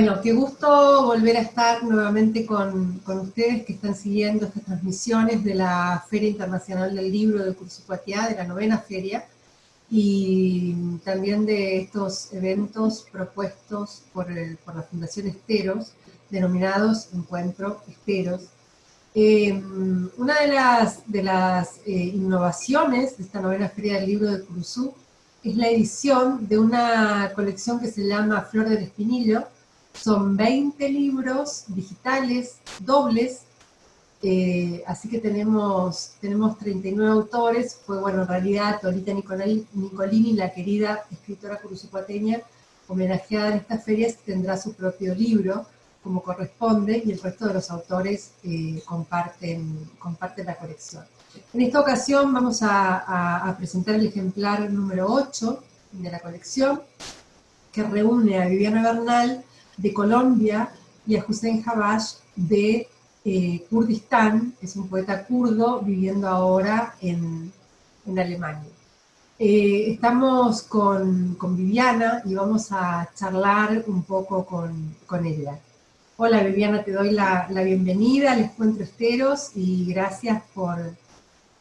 Bueno, qué gusto volver a estar nuevamente con ustedes que están siguiendo estas transmisiones de la Feria Internacional del Libro de Cursucuatiá, de la 9ª feria, y también de estos eventos propuestos por la Fundación Esteros, denominados Encuentro Esteros. Una de las innovaciones de esta 9ª feria del libro de Curuzú es la edición de una colección que se llama Flor del Espinillo. Son 20 libros digitales, dobles, así que tenemos 39 autores. Fue, bueno, en realidad Torita Nicolini, la querida escritora curuzucuateña, homenajeada en estas ferias, tendrá su propio libro, como corresponde, y el resto de los autores comparten la colección. En esta ocasión vamos a presentar el ejemplar número 8 de la colección, que reúne a Viviana Bernal de Colombia y a Hussein Habash de Kurdistán. Es un poeta kurdo viviendo ahora en Alemania. Estamos con Viviana y vamos a charlar un poco con ella. Hola Viviana, te doy la bienvenida al Encuentro Esteros y gracias por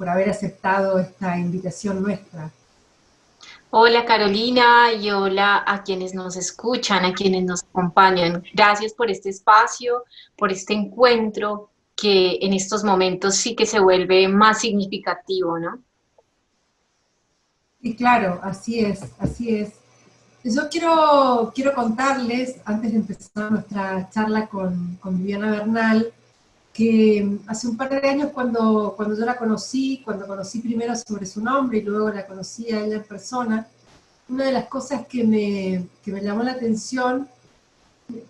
haber aceptado esta invitación nuestra. Hola Carolina y hola a quienes nos escuchan, a quienes nos acompañan. Gracias por este espacio, por este encuentro que en estos momentos sí que se vuelve más significativo, ¿no? Y claro, así es, así es. Yo quiero contarles, antes de empezar nuestra charla con Viviana Bernal, que hace un par de años cuando yo la conocí, cuando conocí primero sobre su nombre y luego la conocí a ella en persona, una de las cosas que me llamó la atención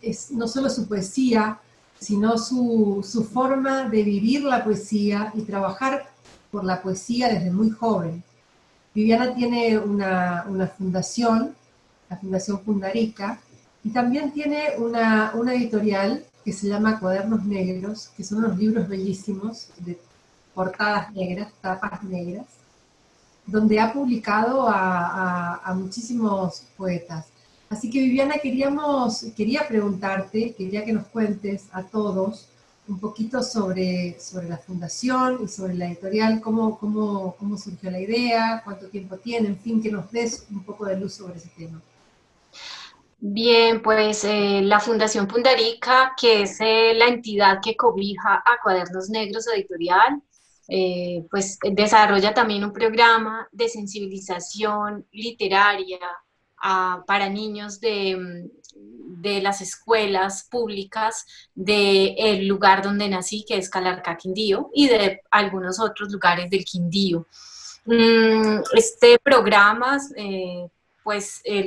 es no solo su poesía, sino su forma de vivir la poesía y trabajar por la poesía desde muy joven. Viviana tiene una fundación, la Fundación Pundarica, y también tiene una editorial que se llama Cuadernos Negros, que son unos libros bellísimos de portadas negras, tapas negras, donde ha publicado a muchísimos poetas. Así que Viviana, quería preguntarte, quería que nos cuentes a todos un poquito sobre la fundación y sobre la editorial, cómo surgió la idea, cuánto tiempo tiene, en fin, que nos des un poco de luz sobre ese tema. Bien, pues la Fundación Pundarica, que es la entidad que cobija a Cuadernos Negros Editorial, pues desarrolla también un programa de sensibilización literaria para niños de las escuelas públicas del lugar donde nací, que es Calarcá, Quindío, y de algunos otros lugares del Quindío. Este programa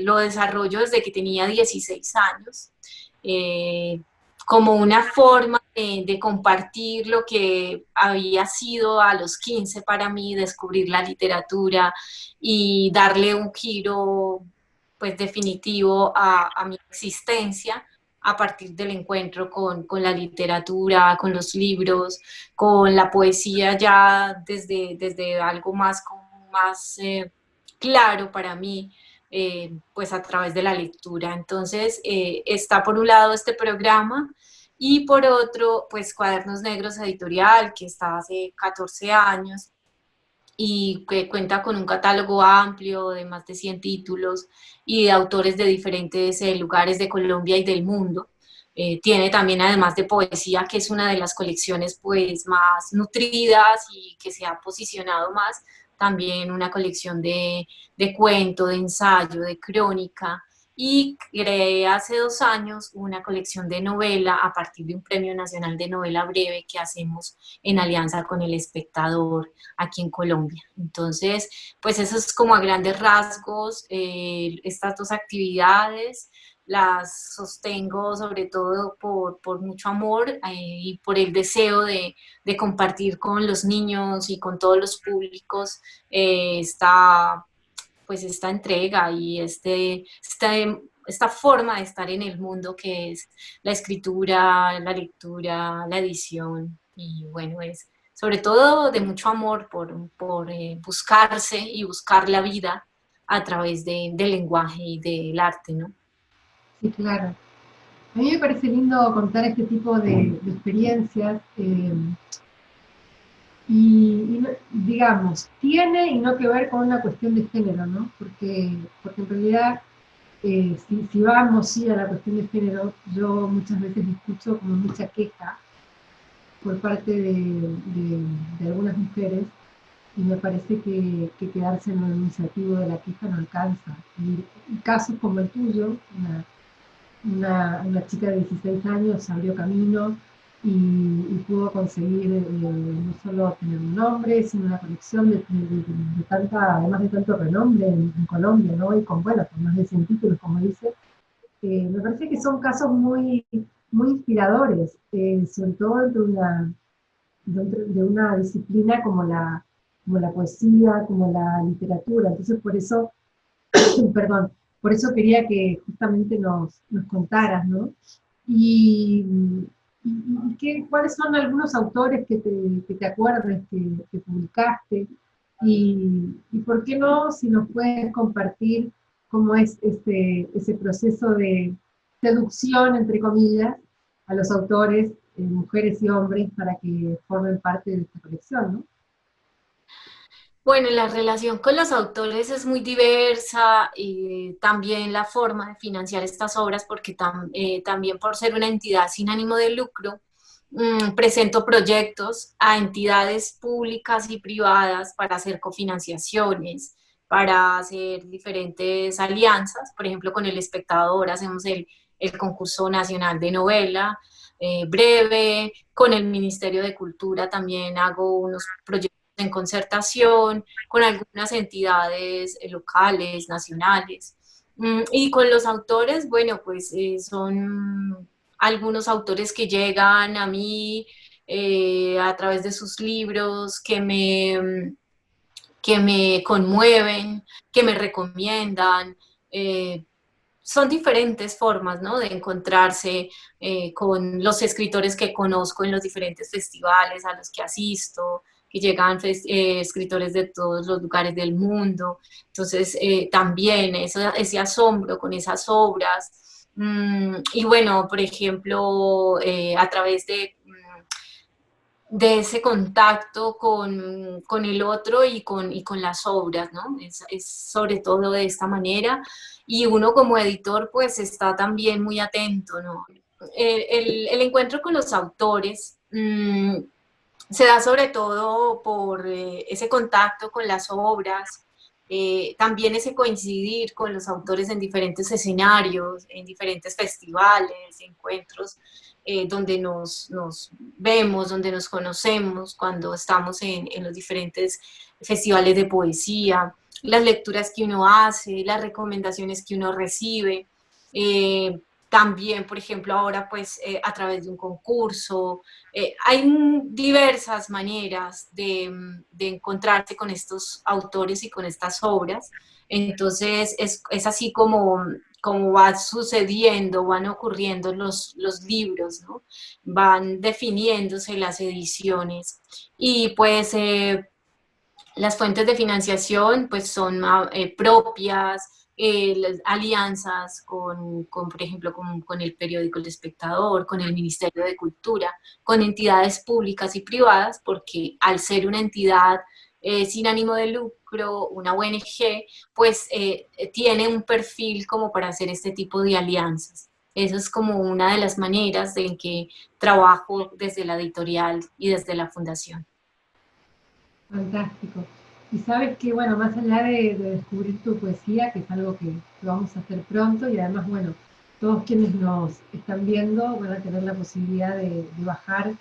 lo desarrollo desde que tenía 16 años, eh, como una forma de compartir lo que había sido a los 15 para mí, descubrir la literatura y darle un giro pues definitivo a mi existencia a partir del encuentro con la literatura, con los libros, con la poesía ya desde algo más, como más claro para mí, pues a través de la lectura. Entonces, está por un lado este programa y por otro, pues Cuadernos Negros Editorial, que está hace 14 años y que cuenta con un catálogo amplio de más de 100 títulos y de autores de diferentes lugares de Colombia y del mundo. Tiene también, además de poesía, que es una de las colecciones pues más nutridas y que se ha posicionado más, también una colección de cuento, de ensayo, de crónica, y creé hace 2 años una colección de novela a partir de un Premio Nacional de Novela Breve que hacemos en alianza con El Espectador aquí en Colombia. Entonces, pues eso es como a grandes rasgos, estas dos actividades las sostengo sobre todo por mucho amor y por el deseo de compartir con los niños y con todos los públicos pues esta entrega y esta forma de estar en el mundo que es la escritura, la lectura, la edición y bueno, es sobre todo de mucho amor por buscarse y buscar la vida a través del lenguaje y del arte, ¿no? Sí, claro. A mí me parece lindo contar este tipo de experiencias digamos, tiene y no que ver con una cuestión de género, ¿no? Porque en realidad, si vamos sí, a la cuestión de género, yo muchas veces escucho como mucha queja por parte de algunas mujeres y me parece que quedarse en lo enunciativo de la queja no alcanza. Y casos como el tuyo, una chica de 16 años abrió camino y pudo conseguir no solo tener un nombre, sino una colección de tanta, además de tanto renombre en Colombia, ¿no? Y con, bueno, con más de 100 títulos, como dice. Me parece que son casos muy inspiradores, sobre todo dentro de una disciplina como la poesía, como la literatura. Entonces, por eso perdón, por eso quería que justamente nos contaras, ¿no? Y, ¿cuáles son algunos autores que te acuerdes que publicaste? Y por qué no, si nos puedes compartir cómo es ese proceso de seducción, entre comillas, a los autores, mujeres y hombres, para que formen parte de esta colección, ¿no? Bueno, la relación con los autores es muy diversa y también la forma de financiar estas obras, porque también por ser una entidad sin ánimo de lucro, presento proyectos a entidades públicas y privadas para hacer cofinanciaciones, para hacer diferentes alianzas. Por ejemplo, con El Espectador hacemos el concurso nacional de novela breve, con el Ministerio de Cultura también hago unos proyectos en concertación con algunas entidades locales, nacionales. Y con los autores, bueno, pues son algunos autores que llegan a mí a través de sus libros, que me conmueven, que me recomiendan. Eh, Son diferentes formas, ¿no? De encontrarse con los escritores que conozco en los diferentes festivales a los que asisto, que llegan escritores de todos los lugares del mundo. Entonces, también ese asombro con esas obras. Y bueno, por ejemplo, a través de ese contacto con el otro y con las obras, ¿no? Es sobre todo de esta manera. Y uno como editor, pues está también muy atento, ¿no? El encuentro con los autores se da sobre todo por ese contacto con las obras, también ese coincidir con los autores en diferentes escenarios, en diferentes festivales, encuentros, donde nos vemos, donde nos conocemos, cuando estamos en los diferentes festivales de poesía, las lecturas que uno hace, las recomendaciones que uno recibe. También, por ejemplo, ahora pues a través de un concurso, hay diversas maneras de encontrarse con estos autores y con estas obras. Entonces, es así como va sucediendo, van ocurriendo los libros, ¿no? Van definiéndose las ediciones. Y pues las fuentes de financiación pues son propias, las alianzas por ejemplo, con el periódico El Espectador, con el Ministerio de Cultura, con entidades públicas y privadas, porque al ser una entidad sin ánimo de lucro, una ONG, pues tiene un perfil como para hacer este tipo de alianzas. Eso es como una de las maneras en que trabajo desde la editorial y desde la fundación. Fantástico. Y sabes que, bueno, más allá de descubrir tu poesía, que es algo que vamos a hacer pronto, y además, bueno, todos quienes nos están viendo van a tener la posibilidad de bajar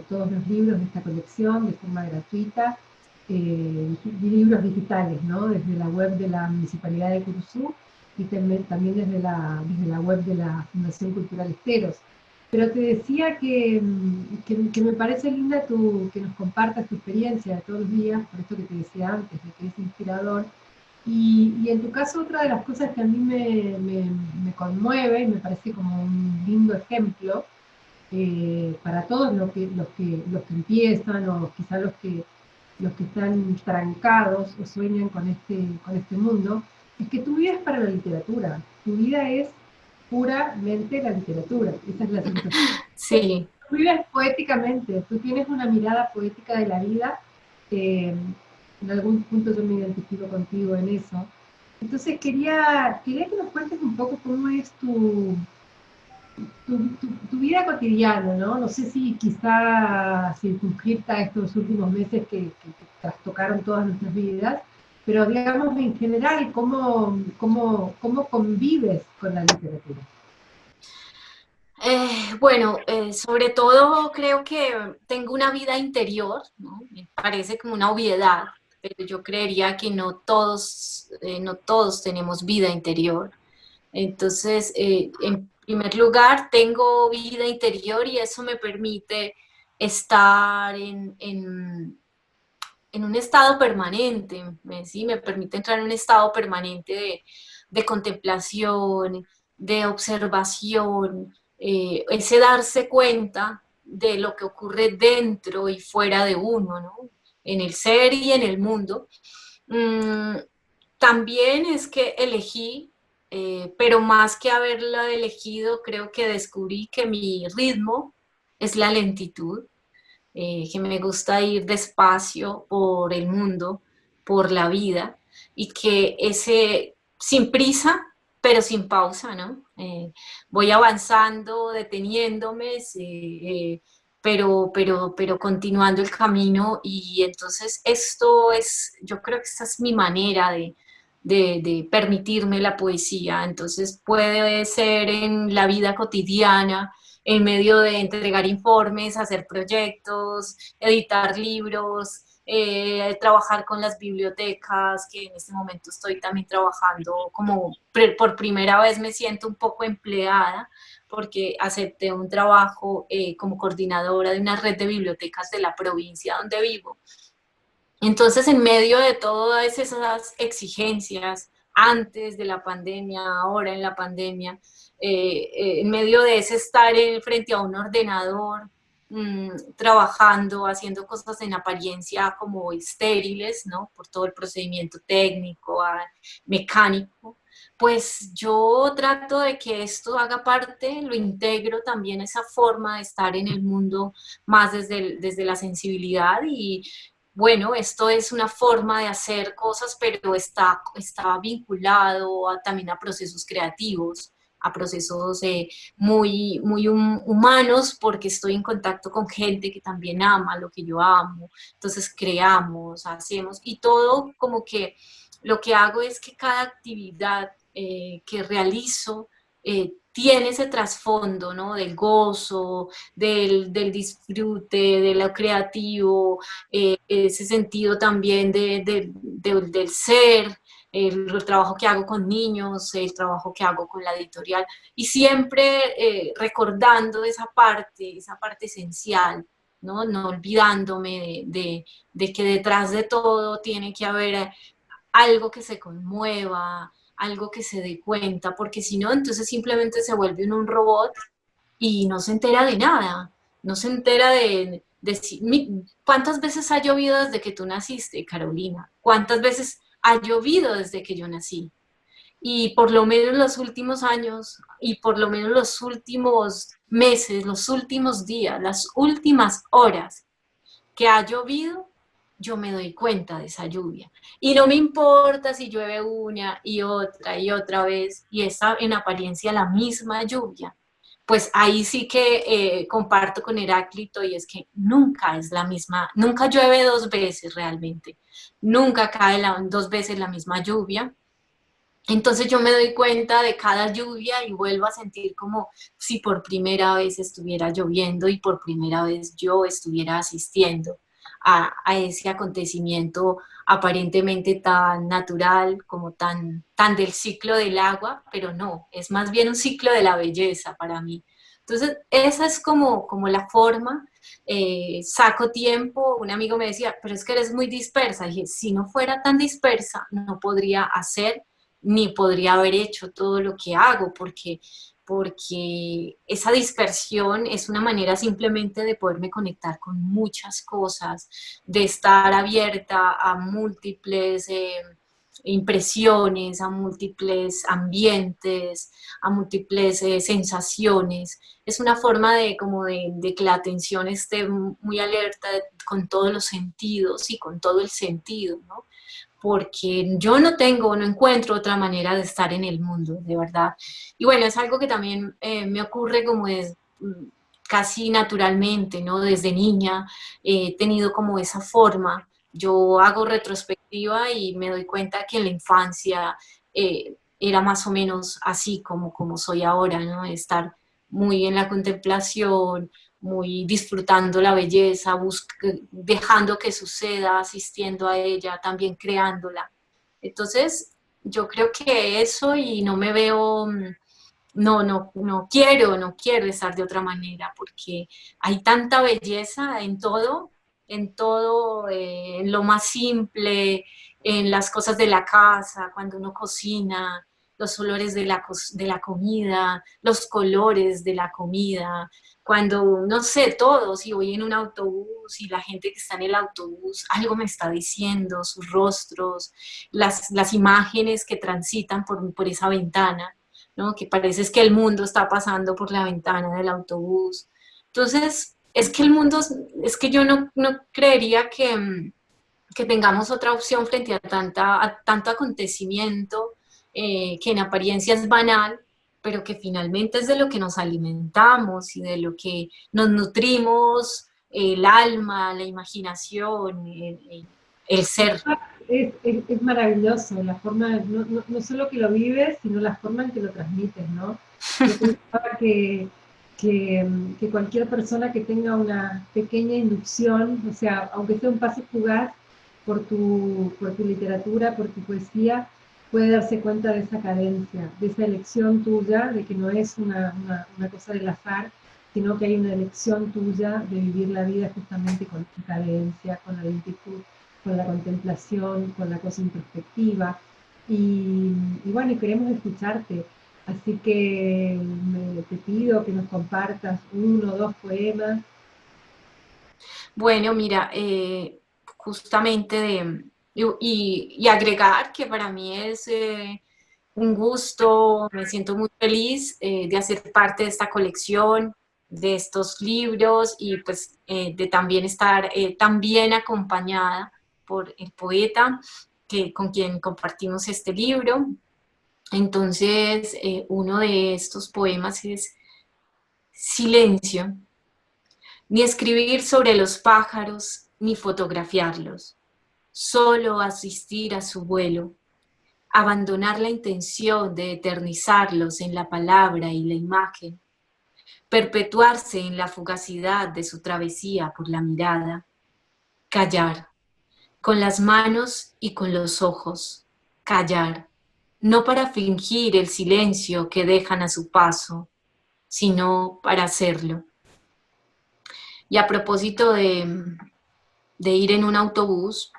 todos los libros de esta colección de forma gratuita, libros digitales, ¿no? Desde la web de la Municipalidad de Curuzú y también desde la web de la Fundación Cultural Esteros. Pero te decía que me parece linda que nos compartas tu experiencia de todos los días, por esto que te decía antes, de que es inspirador. Y en tu caso, otra de las cosas que a mí me conmueve y me parece como un lindo ejemplo para todos los que empiezan o quizá los que están trancados o sueñan con este mundo, es que tu vida es para la literatura. Tu vida es puramente la literatura. Esa es la sensación. Sí. Tú vives poéticamente, tú tienes una mirada poética de la vida. En algún punto yo me identifico contigo en eso. Entonces quería que nos cuentes un poco cómo es tu vida cotidiana, ¿no? No sé si quizá circunscripta estos últimos meses que trastocaron todas nuestras vidas, pero digamos en general, ¿cómo convives con la literatura? Bueno, sobre todo creo que tengo una vida interior, ¿no? Me parece como una obviedad, pero yo creería que no todos tenemos vida interior. Entonces, en primer lugar, tengo vida interior y eso me permite estar en un estado permanente, ¿sí? Me permite entrar en un estado permanente de contemplación, de observación, ese darse cuenta de lo que ocurre dentro y fuera de uno, ¿no? En el ser y en el mundo. Mm, también es que elegí, pero más que haberla elegido, creo que descubrí que mi ritmo es la lentitud, que me gusta ir despacio por el mundo, por la vida, y que ese, sin prisa, pero sin pausa, ¿no? Voy avanzando, deteniéndome, pero continuando el camino, y entonces esto es, yo creo que esta es mi manera de permitirme la poesía. Entonces puede ser en la vida cotidiana, en medio de entregar informes, hacer proyectos, editar libros, trabajar con las bibliotecas, que en este momento estoy también trabajando como por primera vez me siento un poco empleada porque acepté un trabajo como coordinadora de una red de bibliotecas de la provincia donde vivo. Entonces, en medio de todas esas exigencias, antes de la pandemia, ahora en la pandemia, en medio de ese estar frente a un ordenador, trabajando, haciendo cosas en apariencia como estériles, ¿no? Por todo el procedimiento técnico, mecánico, pues yo trato de que esto haga parte, lo integro también esa forma de estar en el mundo más desde la sensibilidad y bueno, esto es una forma de hacer cosas, pero está vinculado también a procesos creativos, a procesos muy humanos, porque estoy en contacto con gente que también ama lo que yo amo. Entonces creamos, hacemos, y todo como que lo que hago es que cada actividad que realizo tiene ese trasfondo, ¿no? Del gozo, del disfrute, de lo creativo, ese sentido también del ser, el trabajo que hago con niños, el trabajo que hago con la editorial, y siempre recordando esa parte esencial, ¿no? No olvidándome de que detrás de todo tiene que haber algo que se conmueva, algo que se dé cuenta, porque si no, entonces simplemente se vuelve un robot y no se entera de nada, no se entera ¿cuántas veces ha llovido desde que tú naciste, Carolina? ¿Cuántas veces ha llovido desde que yo nací? Y por lo menos los últimos años y por lo menos los últimos meses, los últimos días, las últimas horas que ha llovido, yo me doy cuenta de esa lluvia. Y no me importa si llueve una y otra vez y está en apariencia la misma lluvia. Pues ahí sí que comparto con Heráclito y es que nunca es la misma, nunca llueve dos veces realmente, nunca cae dos veces la misma lluvia. Entonces yo me doy cuenta de cada lluvia y vuelvo a sentir como si por primera vez estuviera lloviendo y por primera vez yo estuviera asistiendo a ese acontecimiento aparentemente tan natural como tan del ciclo del agua, pero no, es más bien un ciclo de la belleza para mí. Entonces esa es como la forma. Saco tiempo, un amigo me decía, pero es que eres muy dispersa. Y dije, si no fuera tan dispersa, no podría hacer ni podría haber hecho todo lo que hago, porque esa dispersión es una manera simplemente de poderme conectar con muchas cosas, de estar abierta a múltiples impresiones, a múltiples ambientes, a múltiples sensaciones. Es una forma de, como de que la atención esté muy alerta con todos los sentidos y con todo el sentido, ¿no? Porque yo no tengo, no encuentro otra manera de estar en el mundo, de verdad. Y bueno, es algo que también me ocurre como es casi naturalmente, ¿no? Desde niña he tenido como esa forma. Yo hago retrospectiva y me doy cuenta que en la infancia era más o menos así como soy ahora, ¿no? Estar muy en la contemplación, muy disfrutando la belleza, dejando que suceda, asistiendo a ella, también creándola. Entonces, yo creo que eso y no me veo, no quiero estar de otra manera, porque hay tanta belleza en todo, en lo más simple, en las cosas de la casa, cuando uno cocina, los olores de la comida, los colores de la comida, cuando, no sé, todo, si voy en un autobús y la gente que está en el autobús, algo me está diciendo, sus rostros, las imágenes que transitan por esa ventana, ¿no? Que parece es que el mundo está pasando por la ventana del autobús. Entonces, es que el mundo, es que yo no creería que tengamos otra opción frente a tanto acontecimiento que en apariencia es banal, pero que finalmente es de lo que nos alimentamos y de lo que nos nutrimos el alma, la imaginación, el ser. Es maravilloso la forma, no solo que lo vives, sino la forma en que lo transmites, ¿no? Yo pensaba que cualquier persona que tenga una pequeña inducción, o sea, aunque sea un paso fugaz por tu literatura, por tu poesía, puede darse cuenta de esa cadencia, de esa elección tuya, de que no es una cosa del azar, sino que hay una elección tuya de vivir la vida justamente con tu cadencia, con la lentitud, con la contemplación, con la cosa introspectiva. Y bueno, y queremos escucharte. Así que te pido que nos compartas uno o dos poemas. Bueno, mira, justamente y agregar que para mí es un gusto, me siento muy feliz de hacer parte de esta colección, de estos libros y pues de también estar tan bien acompañada por el poeta con quien compartimos este libro. Entonces, uno de estos poemas es Silencio. Ni escribir sobre los pájaros, ni fotografiarlos, solo asistir a su vuelo, abandonar la intención de eternizarlos en la palabra y la imagen, perpetuarse en la fugacidad de su travesía por la mirada, callar, con las manos y con los ojos, callar, no para fingir el silencio que dejan a su paso, sino para hacerlo. Y a propósito de ir en un autobús,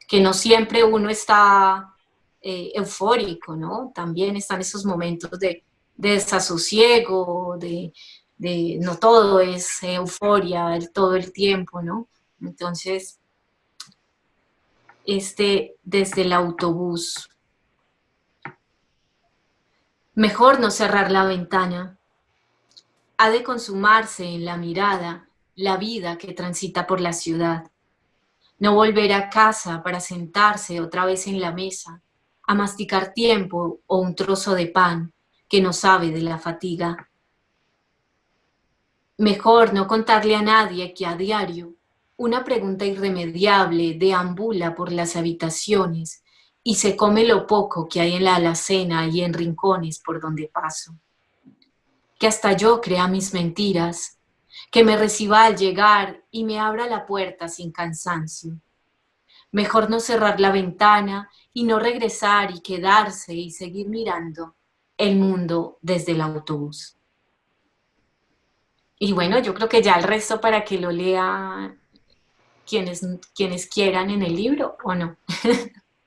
que no siempre uno está eufórico, ¿no? También están esos momentos de desasosiego, no todo es euforia todo el tiempo, ¿no? Entonces, desde el autobús, mejor no cerrar la ventana, ha de consumarse en la mirada la vida que transita por la ciudad. No volver a casa para sentarse otra vez en la mesa, a masticar tiempo o un trozo de pan que no sabe de la fatiga. Mejor no contarle a nadie que a diario una pregunta irremediable deambula por las habitaciones y se come lo poco que hay en la alacena y en rincones por donde paso. Que hasta yo crea mis mentiras, que me reciba al llegar y me abra la puerta sin cansancio. Mejor no cerrar la ventana y no regresar y quedarse y seguir mirando el mundo desde el autobús. Y bueno, yo creo que ya el resto para que lo lea quienes quieran en el libro o no.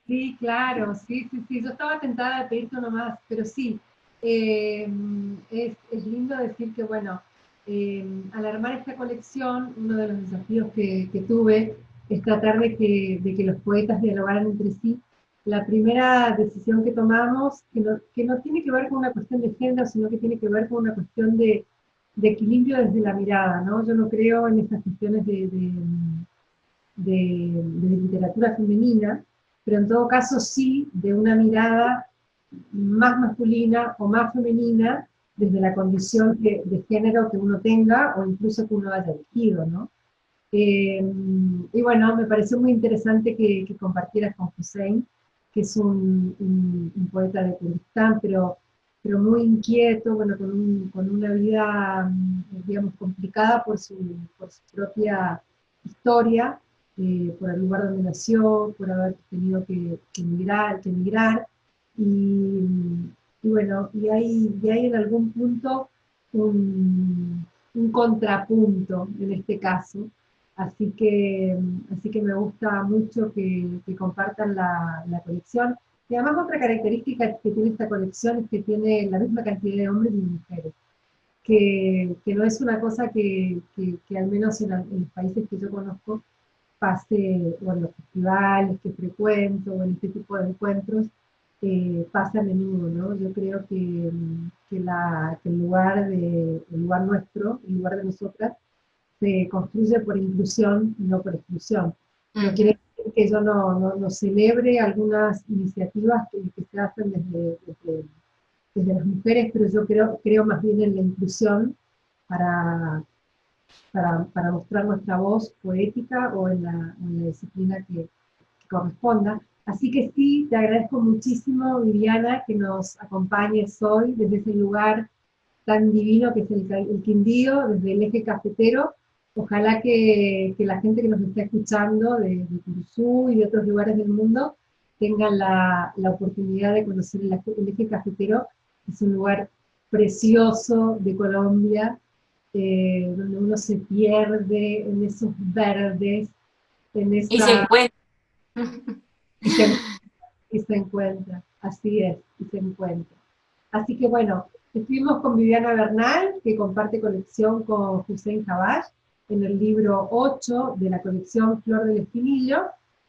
Sí, claro, sí, sí, sí. Yo estaba tentada de pedirte uno más, pero sí, eh, es lindo decir que, bueno, al armar esta colección, uno de los desafíos que tuve es tratar de que los poetas dialogaran entre sí la primera decisión que tomamos, que no tiene que ver con una cuestión de género, sino que tiene que ver con una cuestión de equilibrio desde la mirada, ¿no? Yo no creo en estas cuestiones de literatura femenina, pero en todo caso sí de una mirada más masculina o más femenina desde la condición de género que uno tenga o incluso que uno haya elegido, ¿no? Y bueno, me pareció muy interesante que compartieras con Hussein, que es un poeta de Kurdistán, pero muy inquieto, bueno, con una vida, digamos, complicada por su propia historia, por el lugar donde nació, por haber tenido que emigrar, y, y bueno, y hay en algún punto un contrapunto en este caso, así que me gusta mucho que compartan la colección. Y además otra característica que tiene esta colección es que tiene la misma cantidad de hombres y mujeres, que no es una cosa que al menos en los países que yo conozco pase, o en los festivales que frecuento, o en este tipo de encuentros, pasa a menudo, ¿no? Yo creo que el lugar nuestro, el lugar de nosotras, se construye por inclusión y no por exclusión. No quiere decir que yo no celebre algunas iniciativas que se hacen desde las mujeres, pero yo creo más bien en la inclusión para, para mostrar nuestra voz poética o en la disciplina que corresponda. Así que sí, te agradezco muchísimo, Viviana, que nos acompañes hoy desde ese lugar tan divino que es el Quindío, desde el eje cafetero. Ojalá que la gente que nos está escuchando de Curuzú y de otros lugares del mundo tengan la oportunidad de conocer el eje cafetero. Es un lugar precioso de Colombia, donde uno se pierde en esos verdes, en Y se esa... encuentra. Y se, y se encuentra, así es, y se encuentra. Así que bueno, estuvimos con Viviana Bernal, que comparte colección con Hussein Jabash, en el libro 8 de la colección Flor del Espinillo.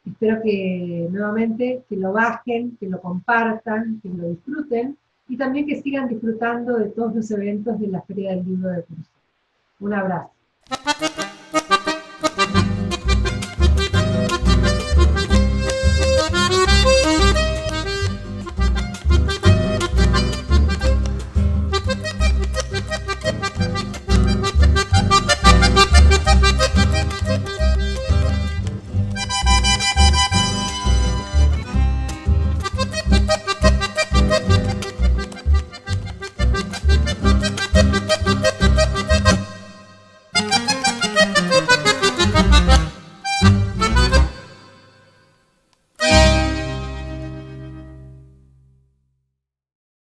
Espero que nuevamente que lo bajen, que lo compartan, que lo disfruten, y también que sigan disfrutando de todos los eventos de la Feria del Libro de Curso. Un abrazo.